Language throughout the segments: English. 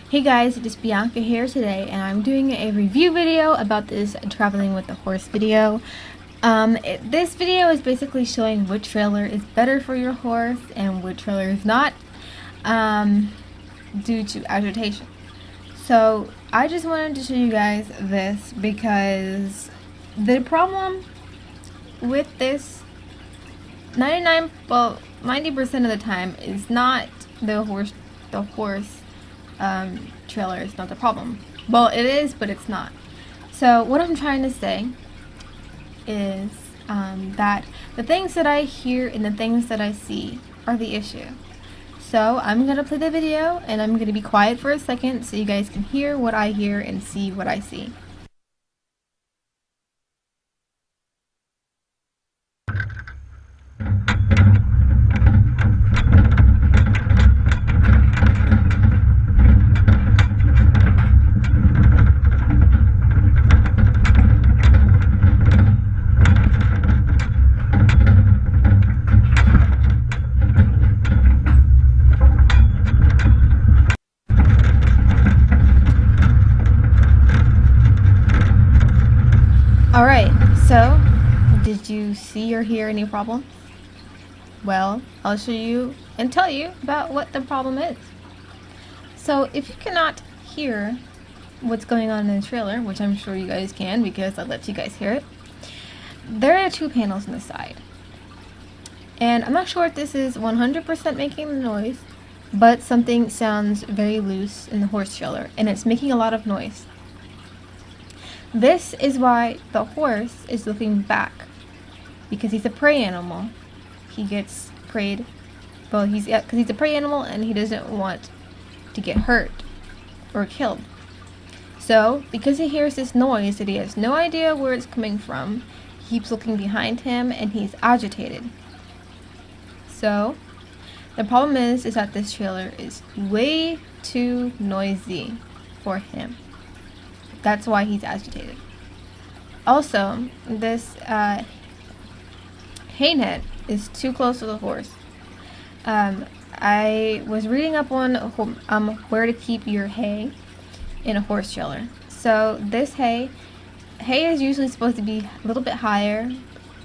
Hey guys, it is Bianca here today, and I'm doing a review video about this traveling with the horse video. This video is basically showing which trailer is better for your horse and which trailer is not, due to agitation. So I just wanted to show you guys this because the problem with this 90% of the time is not the horse trailer is not the problem. Well, it is, but it's not. So what I'm trying to say is that the things that I hear and the things that I see are the issue. So I'm going to play the video and I'm going to be quiet for a second so you guys can hear what I hear and see what I see. Alright, so did you see or hear any problems? Well, I'll show you and tell you about what the problem is. So if you cannot hear what's going on in the trailer, which I'm sure you guys can because I let you guys hear it, there are two panels on the side. And I'm not sure if this is 100% making the noise, but something sounds very loose in the horse trailer and it's making a lot of noise. This is why the horse is looking back, because he's a prey animal. He gets preyed, well, because he's a prey animal and he doesn't want to get hurt or killed. So, because he hears this noise that he has no idea where it's coming from, he keeps looking behind him and he's agitated. So, the problem is that this trailer is way too noisy for him. That's why he's agitated. Also, this hay net is too close to the horse. I was reading up on where to keep your hay in a horse trailer. So this hay is usually supposed to be a little bit higher,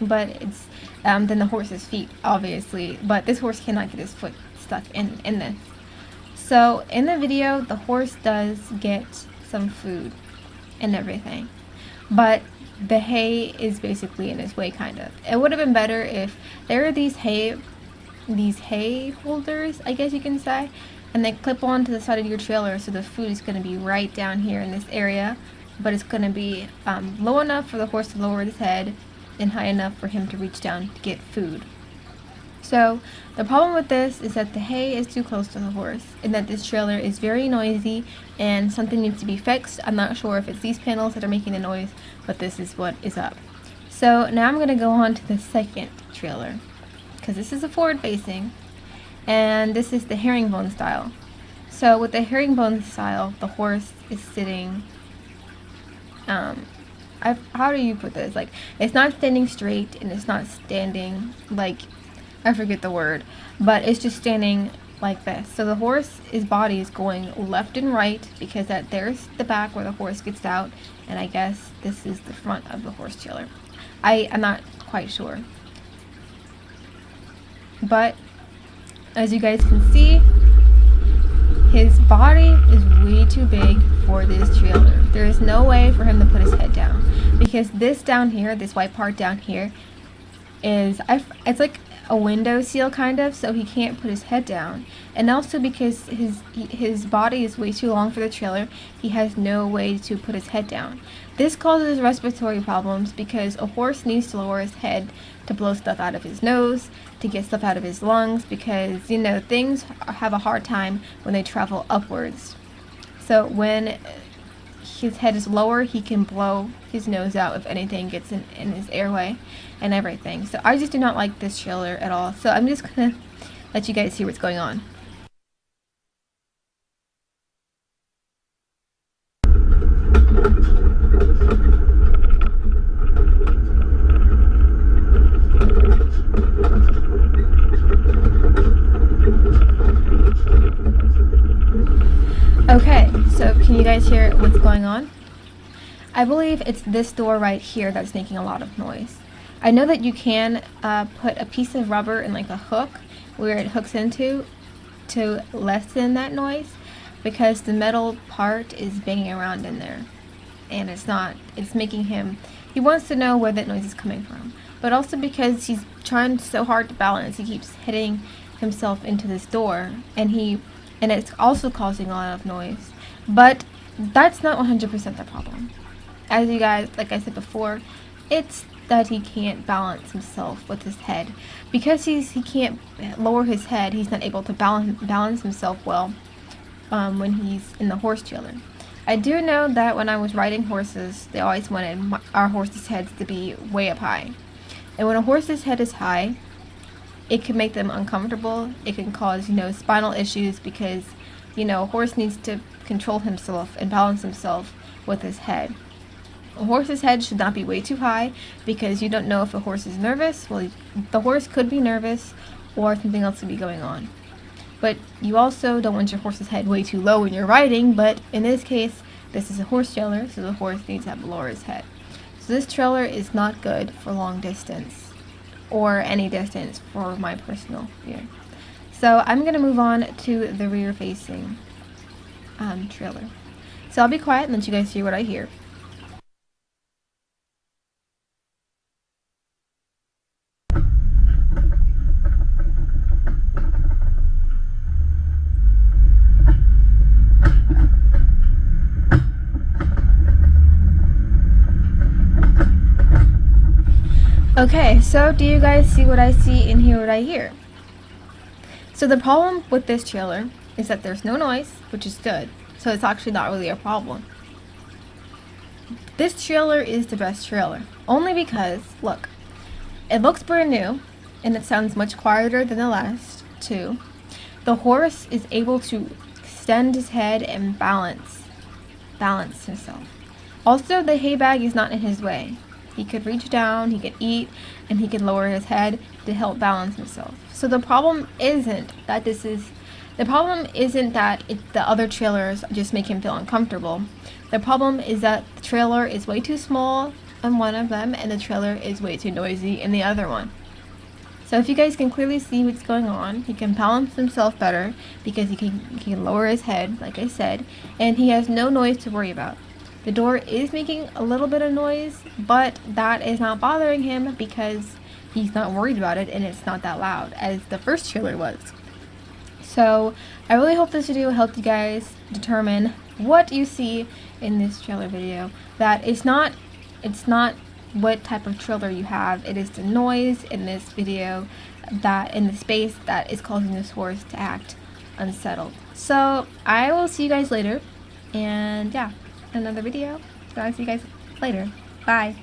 but it's than the horse's feet, obviously. But this horse cannot get his foot stuck in this. So in the video, the horse does get some food and everything, but the hay is basically in his way, kind of. It would have been better if there are these hay holders, I guess you can say, and they clip onto the side of your trailer, so the food is going to be right down here in this area, but it's going to be low enough for the horse to lower his head and high enough for him to reach down to get food. So the problem with this is that the hay is too close to the horse and that this trailer is very noisy and something needs to be fixed. I'm not sure if it's these panels that are making the noise, but this is what is up. So now I'm going to go on to the second trailer because this is a forward facing and this is the herringbone style. So with the herringbone style, the horse is sitting, how do you put this? Like, it's not standing straight and it's not standing like, I forget the word, but it's just standing like this. So the horse's body is going left and right because there's the back where the horse gets out, and I guess this is the front of the horse trailer. I'm not quite sure. But as you guys can see, his body is way too big for this trailer. There is no way for him to put his head down because this down here, this white part down here, it's like a window seal kind of, so he can't put his head down, and also because his body is way too long for the trailer, he has no way to put his head down. This causes respiratory problems because a horse needs to lower his head to blow stuff out of his nose, to get stuff out of his lungs, because you know things have a hard time when they travel upwards. So when his head is lower, he can blow his nose out if anything gets in his airway and everything. So I just do not like this trailer at all. So I'm just gonna let you guys see what's going on. Okay, so can you guys hear what's going on? I believe it's this door right here that's making a lot of noise. I know that you can put a piece of rubber in like a hook where it hooks into to lessen that noise, because the metal part is banging around in there and it's making him, he wants to know where that noise is coming from, but also because he's trying so hard to balance, he keeps hitting himself into this door, and it's also causing a lot of noise. But that's not 100% the problem. As you guys, like I said before, it's that he can't balance himself with his head. Because he can't lower his head, he's not able to balance himself well when he's in the horse trailer. I do know that when I was riding horses, they always wanted our horses' heads to be way up high. And when a horse's head is high, it can make them uncomfortable. It can cause, spinal issues, because, a horse needs to control himself and balance himself with his head. A horse's head should not be way too high, because you don't know if a horse is nervous. Well, the horse could be nervous, or something else could be going on. But you also don't want your horse's head way too low when you're riding, but in this case, this is a horse trailer, so the horse needs to have a lower his head. So this trailer is not good for long distance, or any distance for my personal view. So I'm going to move on to the rear facing trailer. So I'll be quiet and let you guys hear what I hear. Okay, so do you guys see what I see and hear what I hear? So the problem with this trailer is that there's no noise, which is good. So it's actually not really a problem. This trailer is the best trailer, only because, look, it looks brand new and it sounds much quieter than the last two. The horse is able to extend his head and balance himself. Also, the hay bag is not in his way. He could reach down, he could eat, and he could lower his head to help balance himself. So the problem isn't that the other trailers just make him feel uncomfortable. The problem is that the trailer is way too small on one of them, and the trailer is way too noisy in the other one. So if you guys can clearly see what's going on, he can balance himself better because he can lower his head, like I said, and he has no noise to worry about. The door is making a little bit of noise, but that is not bothering him because he's not worried about it and it's not that loud as the first trailer was. So I really hope this video helped you guys determine what you see in this trailer video. That it's not what type of trailer you have, it is the noise in this video, that in the space that is causing this horse to act unsettled. So I will see you guys later, and yeah, another video. So I'll see you guys later. Bye.